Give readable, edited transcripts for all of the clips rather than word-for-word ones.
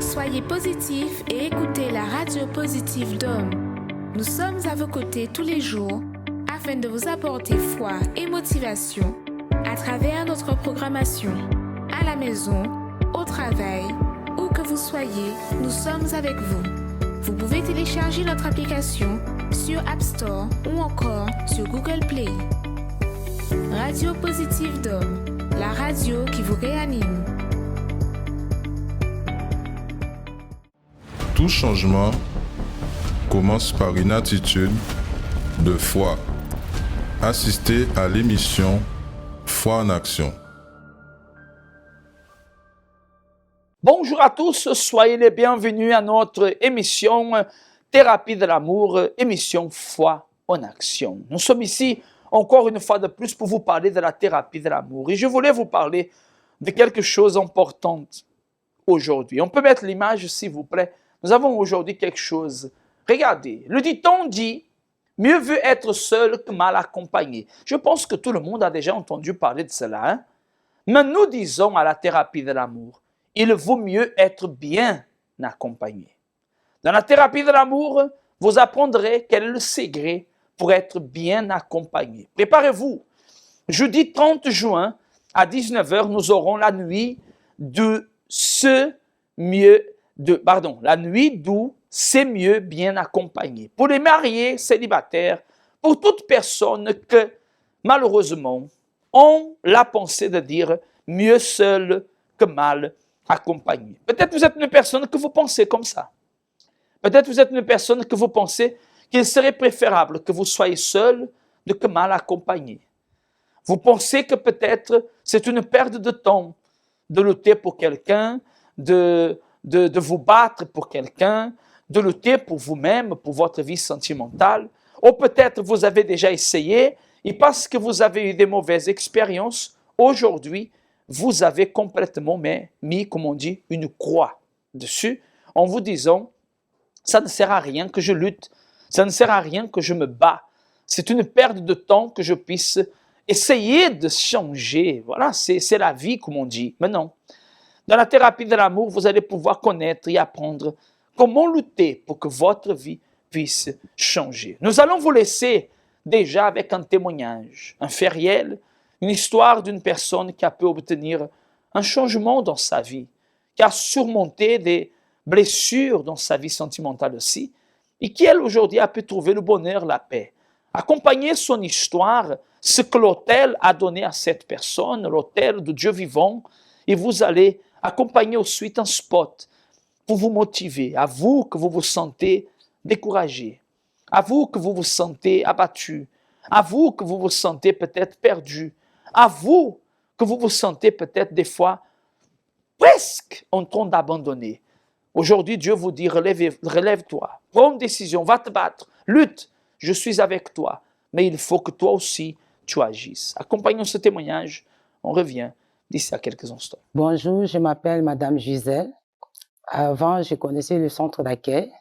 Soyez positifs et écoutez la radio positive d'Homme. Nous sommes à vos côtés tous les jours afin de vous apporter foi et motivation à travers notre programmation. À la maison, au travail, où que vous soyez, nous sommes avec vous. Vous pouvez télécharger notre application sur App Store ou encore sur Google Play. Radio Positive d'Homme, la radio qui vous réanime. Tout changement commence par une attitude de foi. Assistez à l'émission Foi en action. Bonjour à tous, soyez les bienvenus à notre émission Thérapie de l'amour, émission Foi en action. Nous sommes ici encore une fois de plus pour vous parler de la thérapie de l'amour. Et je voulais vous parler de quelque chose d'important aujourd'hui. On peut mettre l'image s'il vous plaît. Nous avons aujourd'hui quelque chose. Regardez, le dicton dit « Mieux vaut être seul que mal accompagné ». Je pense que tout le monde a déjà entendu parler de cela. Hein? Mais nous disons à la thérapie de l'amour, il vaut mieux être bien accompagné. Dans la thérapie de l'amour, vous apprendrez quel est le secret pour être bien accompagné. Préparez-vous. Jeudi 30 juin à 19h, nous aurons la nuit d'où c'est mieux bien accompagné. Pour les mariés célibataires, pour toute personne que, malheureusement, ont la pensée de dire mieux seul que mal accompagné. Peut-être vous êtes une personne que vous pensez comme ça. Peut-être vous êtes une personne que vous pensez qu'il serait préférable que vous soyez seul que mal accompagné. Vous pensez que peut-être c'est une perte de temps de lutter pour quelqu'un, de vous battre pour quelqu'un, de lutter pour vous-même, pour votre vie sentimentale. Ou peut-être vous avez déjà essayé et parce que vous avez eu des mauvaises expériences, aujourd'hui, vous avez complètement mis, comme on dit, une croix dessus en vous disant « ça ne sert à rien que je lutte, ça ne sert à rien que je me bats. C'est une perte de temps que je puisse essayer de changer. Voilà, c'est la vie, comme on dit. » Mais non. Dans la thérapie de l'amour, vous allez pouvoir connaître et apprendre comment lutter pour que votre vie puisse changer. Nous allons vous laisser déjà avec un témoignage, un fait réel, une histoire d'une personne qui a pu obtenir un changement dans sa vie, qui a surmonté des blessures dans sa vie sentimentale aussi, et qui, elle, aujourd'hui, a pu trouver le bonheur, la paix. Accompagner son histoire, ce que l'autel a donné à cette personne, l'autel de Dieu vivant, et vous allez accompagner ensuite un spot pour vous motiver, à vous que vous vous sentez découragé, à vous que vous vous sentez abattu, à vous que vous vous sentez peut-être perdu, à vous que vous vous sentez peut-être des fois presque en train d'abandonner. Aujourd'hui, Dieu vous dit, relève-toi, prends une décision, va te battre, lutte, je suis avec toi, mais il faut que toi aussi, tu agisses. Accompagnons ce témoignage, on revient d'ici à quelques instants. Bonjour, je m'appelle Madame Gisèle. Avant, je connaissais le centre d'accueil,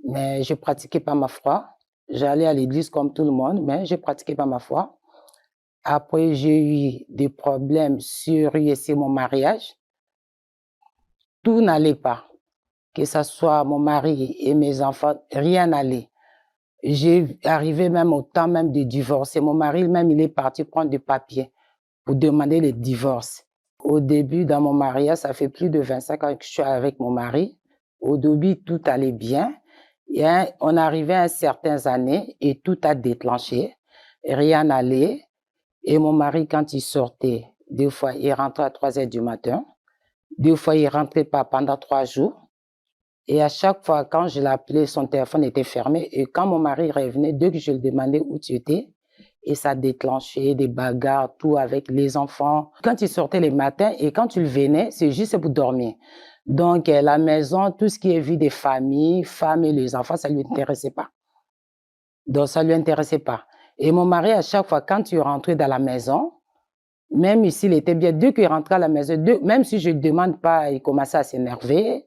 mais je ne pratiquais pas ma foi. J'allais à l'église comme tout le monde, mais je ne pratiquais pas ma foi. Après, j'ai eu des problèmes sur mon mariage. Tout n'allait pas. Que ce soit mon mari et mes enfants, rien n'allait. J'ai arrivé même au temps même de divorcer. Mon mari, même, il est parti prendre des papiers pour demander le divorce. Au début, dans mon mariage, ça fait plus de 25 ans que je suis avec mon mari. Au début, tout allait bien. Et on arrivait à certaines années et tout a déclenché. Rien n'allait. Et mon mari, quand il sortait, des fois, il rentrait à 3 heures du matin. Des fois, il ne rentrait pas pendant 3 jours. Et à chaque fois, quand je l'appelais, son téléphone était fermé. Et quand mon mari revenait, dès que je lui demandais où tu étais, et ça déclenchait des bagarres, tout avec les enfants. Quand il sortait les matins et quand il venait, c'est juste pour dormir. Donc, la maison, tout ce qui est vie des familles, femmes et les enfants, ça ne lui intéressait pas. Donc, ça ne lui intéressait pas. Et mon mari, à chaque fois, quand il rentrait dans la maison, même s'il était bien, dès qu'il rentrait à la maison, même si je ne demande pas, il commençait à s'énerver.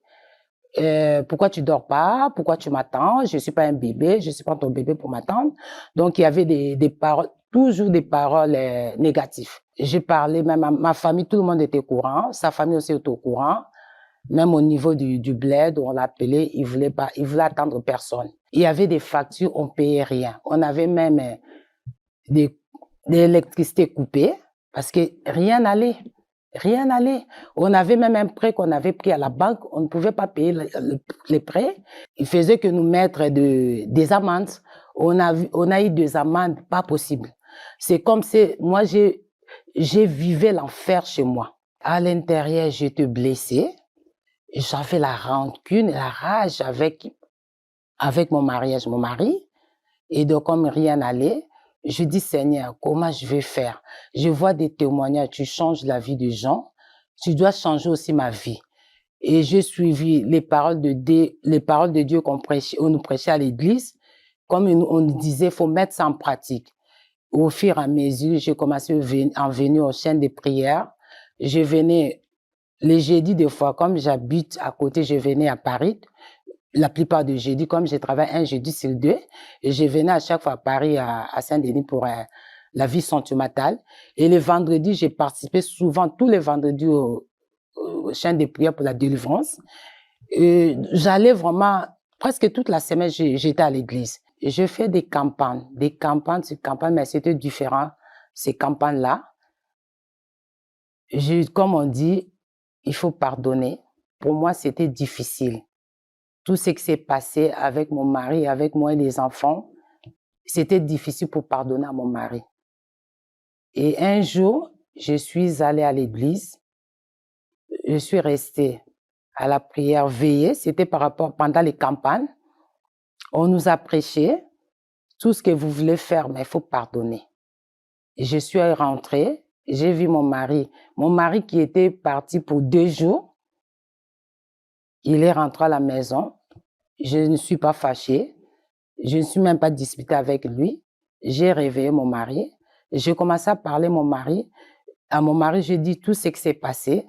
Pourquoi tu dors pas? Pourquoi tu m'attends? Je suis pas un bébé, je suis pas ton bébé pour m'attendre. Donc, il y avait des paroles, toujours des paroles négatives. J'ai parlé même à ma famille, tout le monde était au courant, sa famille aussi était au courant. Même au niveau du bled, on l'appelait, il voulait attendre personne. Il y avait des factures, on payait rien. On avait même de l'électricité coupée parce que rien n'allait. Rien n'allait. On avait même un prêt qu'on avait pris à la banque. On ne pouvait pas payer les prêts. Il faisait que nous mettre des amendes. On a eu des amendes pas possible. C'est comme si moi, j'ai vivé l'enfer chez moi. À l'intérieur, j'étais blessée. J'avais la rancune, la rage avec mon mariage, mon mari. Et donc, comme rien n'allait, je dis, Seigneur, comment je vais faire? Je vois des témoignages, tu changes la vie des gens, tu dois changer aussi ma vie. Et j'ai suivi les paroles de Dieu qu'on nous prêchait à l'église. Comme on nous disait, il faut mettre ça en pratique. Au fur et à mesure, j'ai commencé à venir aux chaînes de prière. Je venais les jeudis, des fois, comme j'habite à côté, je venais à Paris. La plupart des jeudis, comme je travaille un jeudi sur 2, et je venais à chaque fois à Paris, à Saint-Denis pour la vie sentimentale. Et les vendredis, j'ai participé souvent tous les vendredis aux chaînes de prière pour la délivrance. Et j'allais vraiment, presque toute la semaine, j'étais à l'église. Et je fais des campagnes sur campagnes, mais c'était différent, ces campagnes-là. Comme on dit, il faut pardonner. Pour moi, c'était difficile. Tout ce qui s'est passé avec mon mari, avec moi et les enfants, c'était difficile pour pardonner à mon mari. Et un jour, je suis allée à l'église. Je suis restée à la prière veillée. C'était pendant les campagnes. On nous a prêché. Tout ce que vous voulez faire, mais il faut pardonner. Et je suis rentrée. J'ai vu mon mari qui était parti pour 2 jours. Il est rentré à la maison. Je ne suis pas fâchée. Je ne suis même pas disputée avec lui. J'ai réveillé mon mari. J'ai commencé à parler à mon mari, j'ai dit tout ce qui s'est passé,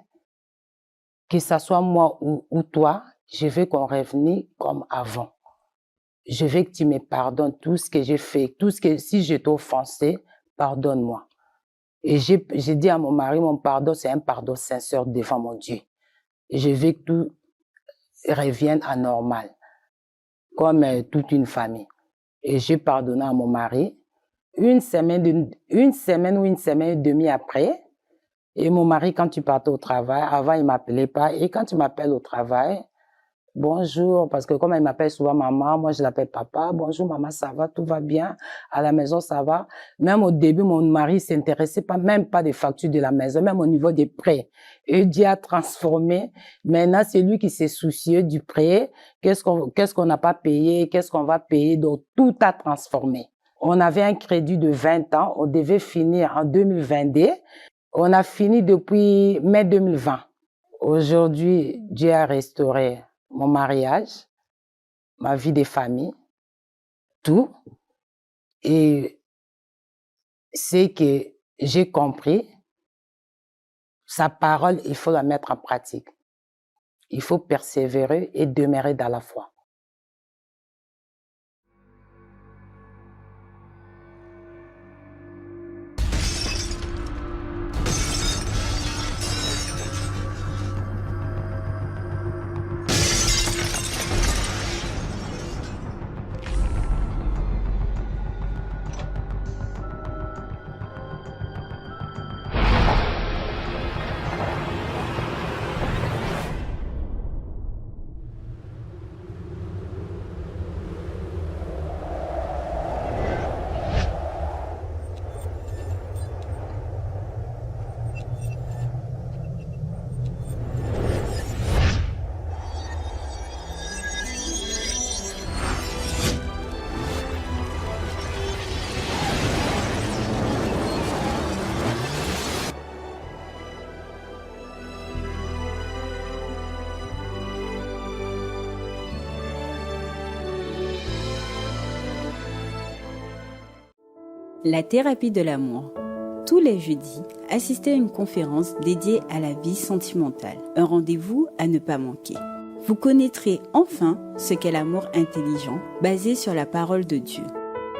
que ce soit moi ou toi, je veux qu'on revienne comme avant. Je veux que tu me pardonnes tout ce que j'ai fait, si je t'ai offensé, pardonne-moi. Et j'ai dit à mon mari, mon pardon, c'est un pardon sincère devant mon Dieu. Et je veux que tout revienne à normal, comme toute une famille. Et j'ai pardonné à mon mari. Une semaine ou une semaine et demie après, et mon mari, quand tu partais au travail, avant, il m'appelait pas. Et quand tu m'appelles au travail, bonjour, parce que comme il m'appelle souvent maman, moi je l'appelle papa. Bonjour maman, ça va, tout va bien. À la maison, ça va. Même au début, mon mari s'intéressait même pas des factures de la maison, même au niveau des prêts. Et Dieu a transformé. Maintenant, c'est lui qui s'est soucieux du prêt. Qu'est-ce qu'on n'a pas payé? Qu'est-ce qu'on va payer? Donc, tout a transformé. On avait un crédit de 20 ans. On devait finir en 2022. On a fini depuis mai 2020. Aujourd'hui, Dieu a restauré mon mariage, ma vie de famille, tout. Et c'est que j'ai compris, sa parole, il faut la mettre en pratique. Il faut persévérer et demeurer dans la foi. La thérapie de l'amour. Tous les jeudis, assistez à une conférence dédiée à la vie sentimentale. Un rendez-vous à ne pas manquer. Vous connaîtrez enfin ce qu'est l'amour intelligent, basé sur la parole de Dieu.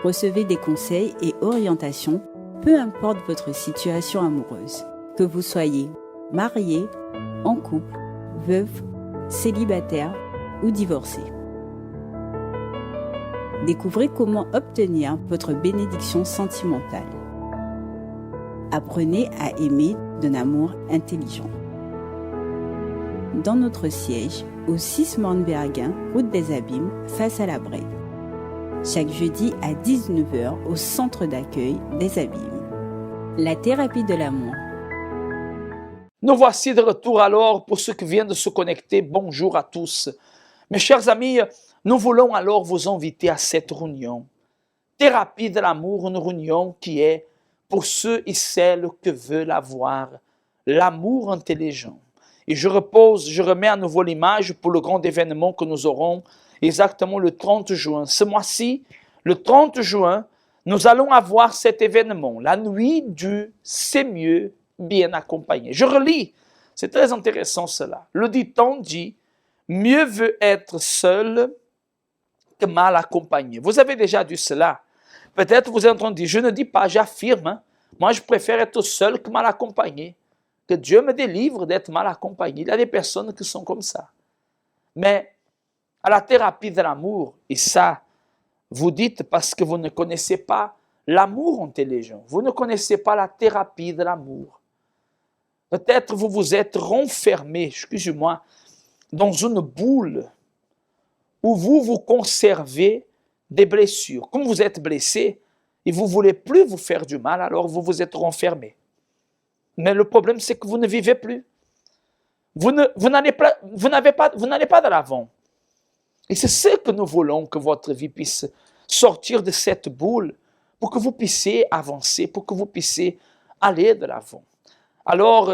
Recevez des conseils et orientations, peu importe votre situation amoureuse. Que vous soyez marié, en couple, veuve célibataire ou divorcé. Découvrez comment obtenir votre bénédiction sentimentale. Apprenez à aimer d'un amour intelligent. Dans notre siège, au 6 Mornbergen, route des Abîmes, face à la Brède. Chaque jeudi à 19h au centre d'accueil des Abîmes. La thérapie de l'amour. Nous voici de retour alors pour ceux qui viennent de se connecter. Bonjour à tous. Mes chers amis, nous voulons alors vous inviter à cette réunion. Thérapie de l'amour, une réunion qui est pour ceux et celles qui veulent avoir l'amour intelligent. Et je remets à nouveau l'image pour le grand événement que nous aurons exactement le 30 juin. Ce mois-ci, le 30 juin, nous allons avoir cet événement, la nuit du C'est mieux bien accompagné. Je relis, c'est très intéressant cela. Le dicton dit, mieux vaut être seul que mal accompagné. Vous avez déjà dit cela. Peut-être vous êtes en train de dire, je ne dis pas, j'affirme, moi je préfère être seul que mal accompagné. Que Dieu me délivre d'être mal accompagné. Il y a des personnes qui sont comme ça. Mais à la thérapie de l'amour, et ça, vous dites parce que vous ne connaissez pas l'amour intelligent. Vous ne connaissez pas la thérapie de l'amour. Peut-être vous vous êtes renfermé, excusez-moi, dans une boule où vous conservez des blessures. Comme vous êtes blessé et vous ne voulez plus vous faire du mal, alors vous vous êtes renfermé. Mais le problème, c'est que vous ne vivez plus. Vous n'allez pas de l'avant. Et c'est ce que nous voulons, que votre vie puisse sortir de cette boule pour que vous puissiez avancer, pour que vous puissiez aller de l'avant. Alors,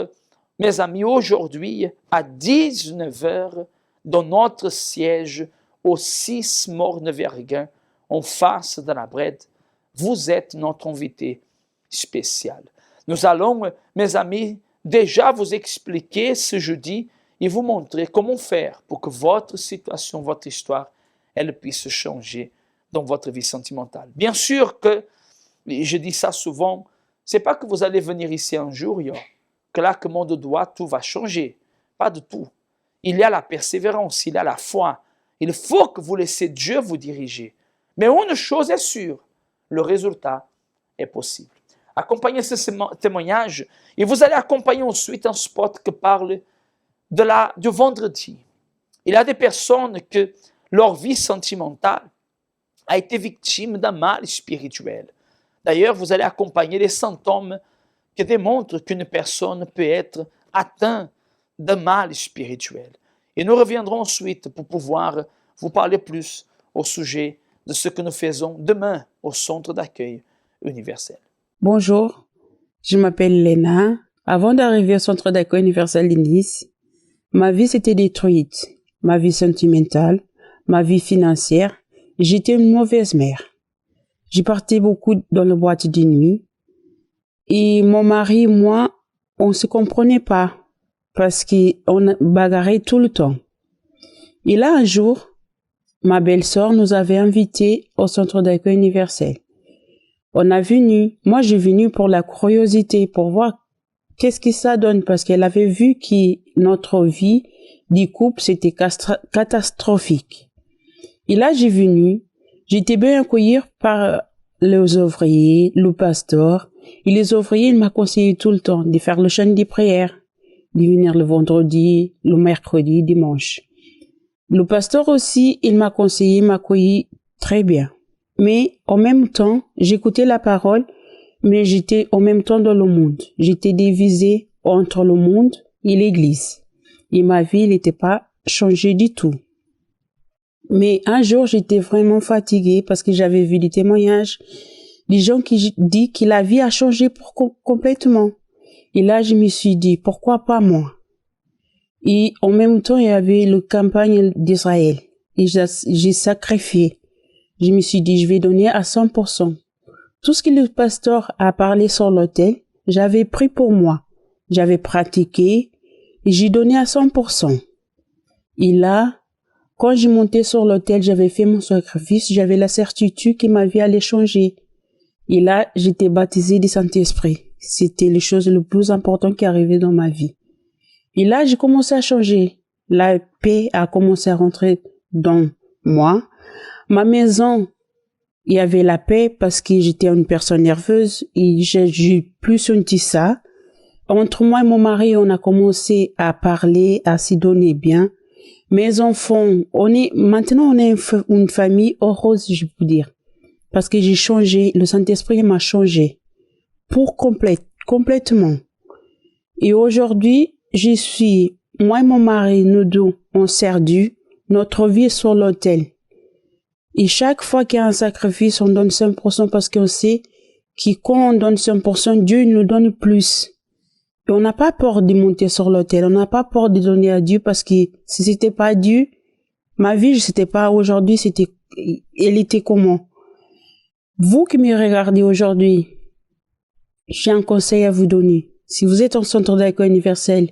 mes amis, aujourd'hui, à 19h, dans notre siège au 6 Mornbergen, en face de la Brède, vous êtes notre invité spécial. Nous allons, mes amis, déjà vous expliquer ce jeudi et vous montrer comment faire pour que votre situation, votre histoire, elle puisse changer dans votre vie sentimentale. Bien sûr que, et je dis ça souvent, c'est pas que vous allez venir ici un jour, claquement de doigts, tout va changer. Pas du tout. Il y a la persévérance, il y a la foi. Il faut que vous laissiez Dieu vous diriger. Mais une chose est sûre, le résultat est possible. Accompagnez ce témoignage et vous allez accompagner ensuite un spot qui parle du vendredi. Il y a des personnes que leur vie sentimentale a été victime d'un mal spirituel. D'ailleurs, vous allez accompagner les symptômes qui démontrent qu'une personne peut être atteinte d'un mal spirituel. Et nous reviendrons ensuite pour pouvoir vous parler plus au sujet de ce que nous faisons demain au centre d'accueil universel. Bonjour, je m'appelle Léna. Avant d'arriver au centre d'accueil universel de Nice, ma vie s'était détruite, ma vie sentimentale, ma vie financière. J'étais une mauvaise mère. J'y partais beaucoup dans le boîte de nuit. Et mon mari et moi, on se comprenait pas parce qu'on bagarrait tout le temps. Et là, un jour, ma belle-sœur nous avait invités au centre d'accueil universel. Moi j'ai venu pour la curiosité, pour voir qu'est-ce que ça donne, parce qu'elle avait vu que notre vie du couple, c'était catastrophique. Et là, j'étais bien accueillie par les ouvriers, le pasteur. Et les ouvriers, ils m'ont conseillé tout le temps de faire le chant des prières, de venir le vendredi, le mercredi, dimanche. Le pasteur aussi, il m'a conseillé, m'a accueilli très bien. Mais en même temps, j'écoutais la parole, mais j'étais en même temps dans le monde. J'étais divisée entre le monde et l'église. Et ma vie n'était pas changée du tout. Mais un jour, j'étais vraiment fatiguée parce que j'avais vu des témoignages, des gens qui disent que la vie a changé complètement. Et là, je me suis dit, pourquoi pas moi? Et en même temps, il y avait la campagne d'Israël. Et j'ai sacrifié. Je me suis dit, je vais donner à 100%. Tout ce que le pasteur a parlé sur l'autel, j'avais pris pour moi. J'avais pratiqué et j'ai donné à 100%. Et là, quand j'ai monté sur l'autel, j'avais fait mon sacrifice, j'avais la certitude que ma vie allait changer. Et là, j'étais baptisée du Saint-Esprit. C'était les choses les plus importantes qui arrivaient dans ma vie. Et là, j'ai commencé à changer. la paix a commencé à rentrer dans moi. Ma maison, il y avait la paix parce que j'étais une personne nerveuse et j'ai plus senti ça. Entre moi et mon mari, on a commencé à parler, à s'y donner bien. Mes enfants, maintenant on est une famille heureuse, je peux dire. Parce que j'ai changé, le Saint-Esprit m'a changé. Complètement. Et aujourd'hui, moi et mon mari, nous deux, on sert Dieu, notre vie est sur l'autel. Et chaque fois qu'il y a un sacrifice, on donne 5% parce qu'on sait que quand on donne 5%, Dieu nous donne plus. Et on n'a pas peur de monter sur l'autel, on n'a pas peur de donner à Dieu parce que si c'était pas Dieu, ma vie, c'était pas aujourd'hui, elle était comment? Vous qui me regardez aujourd'hui, j'ai un conseil à vous donner. Si vous êtes en centre d'accueil universel,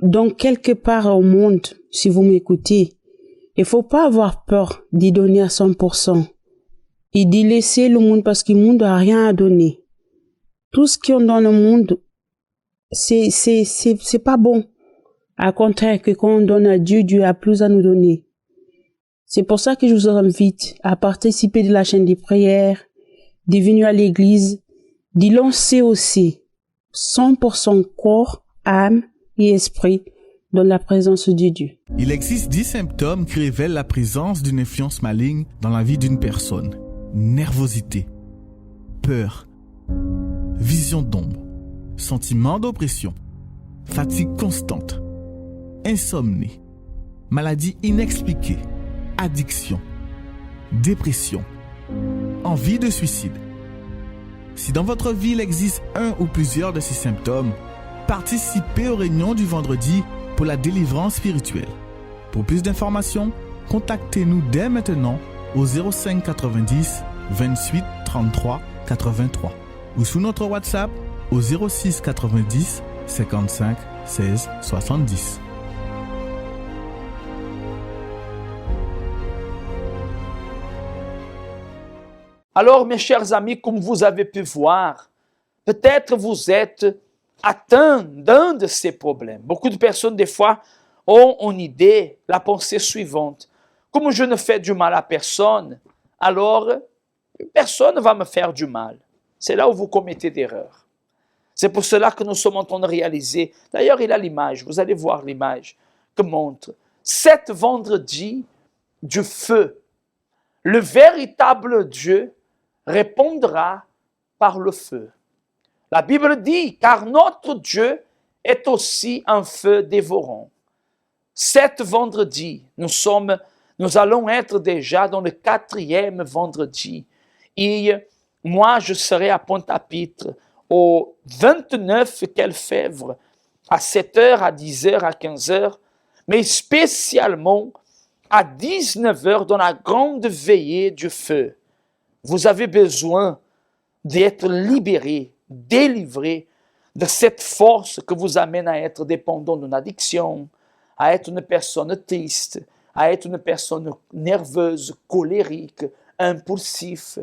donc quelque part au monde, si vous m'écoutez, il faut pas avoir peur d'y donner à 100% et d'y laisser le monde parce que le monde n'a rien à donner. Tout ce qu'on donne au monde, c'est pas bon. À contraire que quand on donne à Dieu, Dieu a plus à nous donner. C'est pour ça que je vous invite à participer de la chaîne des prières, de venir à l'église, d'y lancer aussi 100% corps, âme et esprit dans la présence de Dieu. Il existe 10 symptômes qui révèlent la présence d'une influence maligne dans la vie d'une personne. Nervosité, peur, vision d'ombre, sentiment d'oppression, fatigue constante, insomnie, maladie inexpliquée, addiction, dépression, envie de suicide. Si dans votre vie il existe un ou plusieurs de ces symptômes, participez aux réunions du vendredi pour la délivrance spirituelle. Pour plus d'informations, contactez-nous dès maintenant au 05 90 28 33 83 ou sur notre WhatsApp au 06 90 55 16 70. Alors, mes chers amis, comme vous avez pu voir, peut-être vous êtes atteints d'un de ces problèmes. Beaucoup de personnes, des fois, ont en idée la pensée suivante. Comme je ne fais du mal à personne, alors personne ne va me faire du mal. C'est là où vous commettez d'erreurs. C'est pour cela que nous sommes en train de réaliser. D'ailleurs, il a l'image, vous allez voir l'image que montre. 7 vendredis du feu. Le véritable Dieu répondra par le feu. La Bible dit, car notre Dieu est aussi un feu dévorant. 7 vendredis, nous allons être déjà dans le 4e vendredi. Et moi, je serai à Pointe-à-Pitre au 29 Quelfèvre, à 7h, à 10h, à 15h, mais spécialement à 19h dans la grande veillée du feu. Vous avez besoin d'être libéré, délivré de cette force que vous amène à être dépendant d'une addiction, à être une personne triste, à être une personne nerveuse, colérique, impulsif.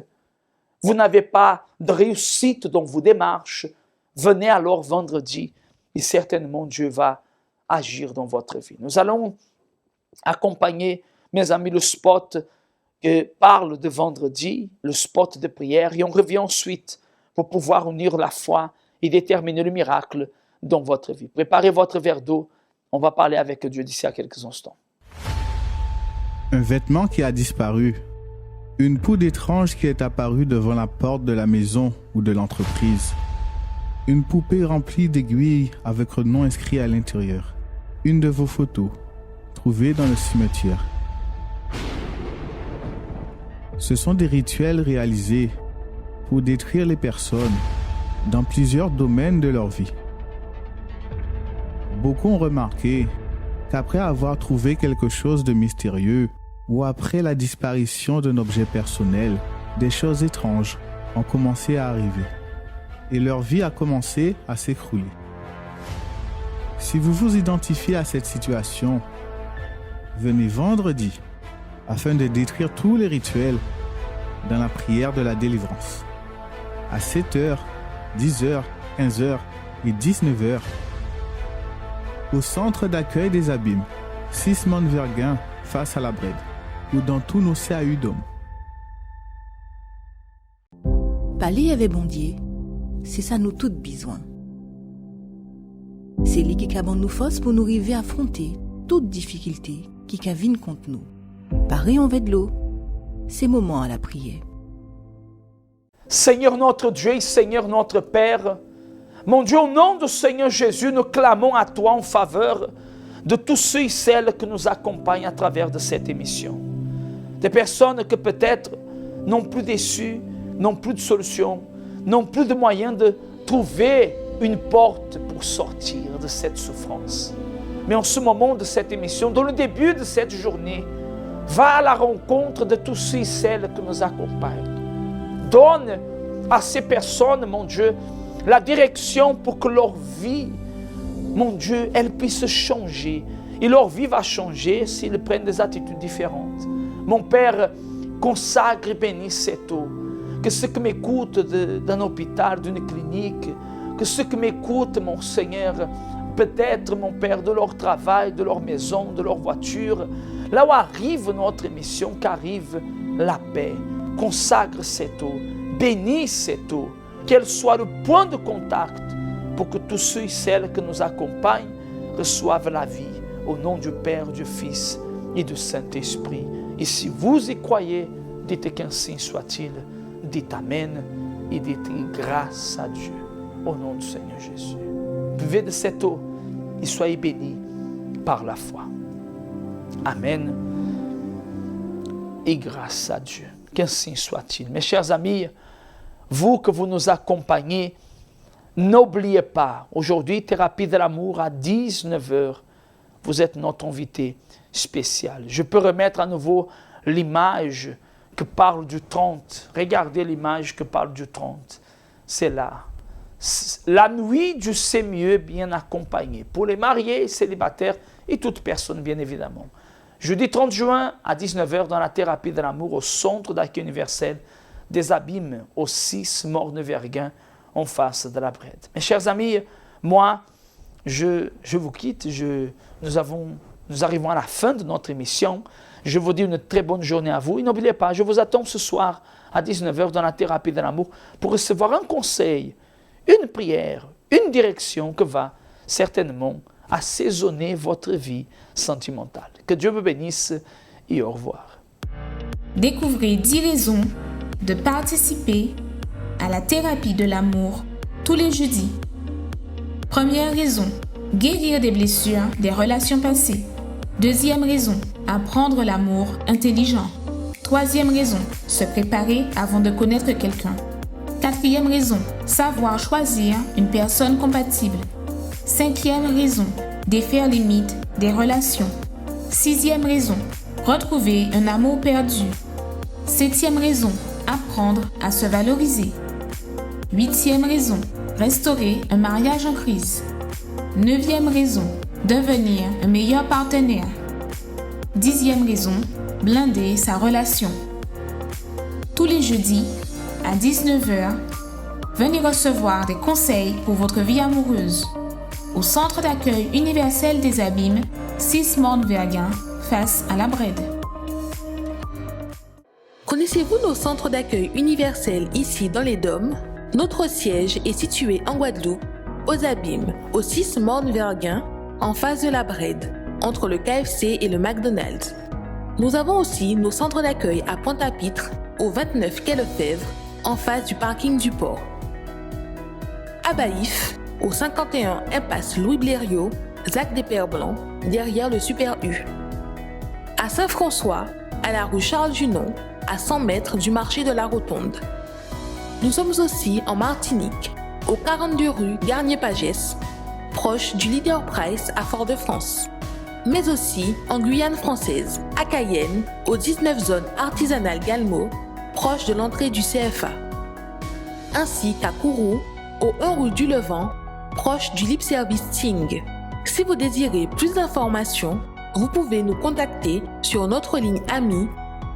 Vous n'avez pas de réussite dans vos démarches. Venez alors vendredi et certainement Dieu va agir dans votre vie. Nous allons accompagner, mes amis, le spot que parle de vendredi, le spot de prière, et on revient ensuite pour pouvoir unir la foi et déterminer le miracle dans votre vie. Préparez votre verre d'eau, on va parler avec Dieu d'ici à quelques instants. Un vêtement qui a disparu, une poudre étrange qui est apparue devant la porte de la maison ou de l'entreprise, une poupée remplie d'aiguilles avec un nom inscrit à l'intérieur, une de vos photos, trouvée dans le cimetière. Ce sont des rituels réalisés pour détruire les personnes dans plusieurs domaines de leur vie. Beaucoup ont remarqué qu'après avoir trouvé quelque chose de mystérieux ou après la disparition d'un objet personnel, des choses étranges ont commencé à arriver et leur vie a commencé à s'écrouler. Si vous vous identifiez à cette situation, venez vendredi afin de détruire tous les rituels dans la prière de la délivrance. À 7h, 10h, 15h et 19h, au centre d'accueil des Abîmes, 6 Verguin, face à la Brède, ou dans tous nos CAU d'hommes. Parler avec Bondier, c'est ça nous toutes besoin. C'est lui qui a nous force pour nous arriver à affronter toute difficulté qui viennent contre nous. Pareil en de l'eau, c'est moment à la prière. Seigneur notre Dieu et Seigneur notre Père, mon Dieu, au nom du Seigneur Jésus, nous clamons à toi en faveur de tous ceux et celles qui nous accompagnent à travers de cette émission. Des personnes que peut-être n'ont plus d'issue, n'ont plus de solution, n'ont plus de moyens de trouver une porte pour sortir de cette souffrance. Mais en ce moment de cette émission, dans le début de cette journée, va à la rencontre de tous ceux et celles qui nous accompagnent. Donne à ces personnes, mon Dieu, la direction pour que leur vie, mon Dieu, elle puisse changer. Et leur vie va changer s'ils prennent des attitudes différentes. Mon Père, consacre et bénis cette eau. Que ceux qui m'écoutent d'un hôpital, d'une clinique, que ceux qui m'écoutent, mon Seigneur, peut-être, mon Père, de leur travail, de leur maison, de leur voiture, là où arrive notre émission, qu'arrive la paix. Consacre cette eau, bénis cette eau, qu'elle soit le point de contact pour que tous ceux et celles qui nous accompagnent reçoivent la vie au nom du Père, du Fils et du Saint-Esprit. Et si vous y croyez, dites qu'ainsi soit-il, dites Amen et dites grâce à Dieu au nom du Seigneur Jésus. Buvez de cette eau et soyez bénis par la foi. Amen et grâce à Dieu. Qu'ainsi soit-il. Mes chers amis, vous que vous nous accompagnez, n'oubliez pas, aujourd'hui, Thérapie de l'amour à 19h, vous êtes notre invité spécial. Je peux remettre à nouveau l'image que parle du 30. Regardez l'image que parle du 30. C'est là. La nuit du c'est mieux bien accompagné. Pour les mariés, célibataires et toute personne, bien évidemment. Jeudi 30 juin à 19h dans la Thérapie de l'amour au centre d'accueil universel des Abîmes au 6 Morne-Verguin en face de la Brède. Mes chers amis, moi, je vous quitte. Nous arrivons à la fin de notre émission. Je vous dis une très bonne journée à vous. Et n'oubliez pas, je vous attends ce soir à 19h dans la Thérapie de l'amour pour recevoir un conseil, une prière, une direction que va certainement assaisonner votre vie sentimentale. Que Dieu vous bénisse et au revoir. Découvrez 10 raisons de participer à la thérapie de l'amour tous les jeudis. Première raison, guérir des blessures des relations passées. Deuxième raison, apprendre l'amour intelligent. Troisième raison, se préparer avant de connaître quelqu'un. Quatrième raison, savoir choisir une personne compatible. Cinquième raison, défaire les mythes des relations. Sixième raison, retrouver un amour perdu. Septième raison, apprendre à se valoriser. Huitième raison, restaurer un mariage en crise. Neuvième raison, devenir un meilleur partenaire. Dixième raison, blinder sa relation. Tous les jeudis, à 19h, venez recevoir des conseils pour votre vie amoureuse au Centre d'accueil universel des Abîmes, 6 Morne-Verguin, face à la Brède. Connaissez-vous nos centres d'accueil universels ici dans les Dômes? Notre siège est situé en Guadeloupe, aux Abîmes, au 6 Morne-Verguin, en face de la Brède, entre le KFC et le McDonald's. Nous avons aussi nos centres d'accueil à Pointe-à-Pitre, au 29 quai Lefebvre, en face du parking du port. À Baïf, au 51 impasse Louis Blériot, Zac des Pères Blancs, derrière le Super U. À Saint-François, à la rue Charles Junon, à 100 mètres du marché de la Rotonde. Nous sommes aussi en Martinique, au 42 rue Garnier-Pagès, proche du Leader Price à Fort-de-France. Mais aussi en Guyane française, à Cayenne, au 19 zone artisanale Galmo, proche de l'entrée du CFA. Ainsi qu'à Kourou, au 1 rue du Levant, proche du Lip Service Ting. Si vous désirez plus d'informations, vous pouvez nous contacter sur notre ligne amie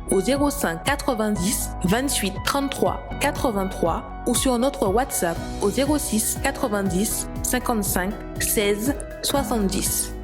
au 05 90 28 33 83 ou sur notre WhatsApp au 06 90 55 16 70.